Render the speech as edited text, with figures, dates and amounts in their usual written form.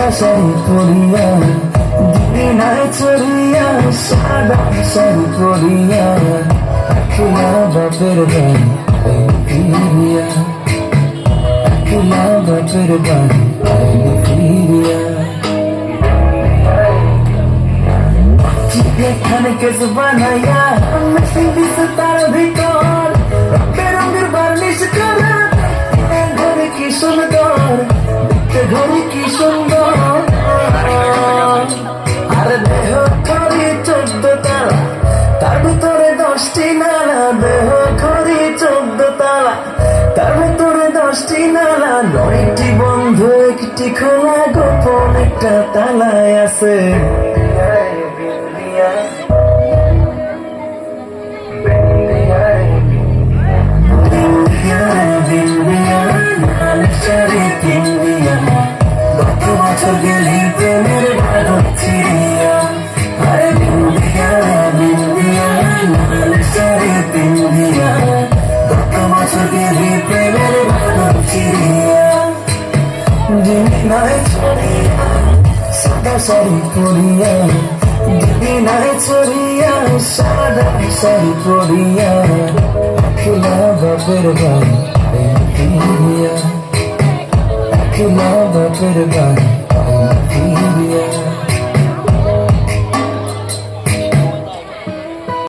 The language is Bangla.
সাদা শাড়ি পরিয়া দিদি নাই চড়িয়া সাদা শাড়ি পরিয়া আখিলা বাপের বাড়ি ফিরিয়া আখিলা বাপের বাড়ি ফিরিয়া এখানে কেস বানাইয়া মেশিন দিছে তার ভিতর রঙের বার্নিশ করা ঘরে কি সুন্দর দেখতে ঘরে কি সুন্দর আর দেহ ঘরে 14 তালা তার ভিতরে 10টি নালা দেহ ঘরে 14 তালা তার ভিতরে 10টি নালা 9টি বন্ধ একটি খোলা গোপন একটা তালায় আছে গত বছর গেলি প্রেমের বাঁধন ছিড়িয়া আরে বিন্দিয়া বিন্দিয়া লাল শাড়ি পিন্দিয়া গত বছর গেলি প্রেমের বাঁধন ছিড়িয়া দিদি নাই ছড়িয়া সাদা শাড়ি পরিয়া দিদি নাই ছড়িয়া সাদা শাড়ি পরিয়া আখিলা বাপের বাড়ি ফিরিয়া আখিলা বাপের বাড়ি ফিরিয়া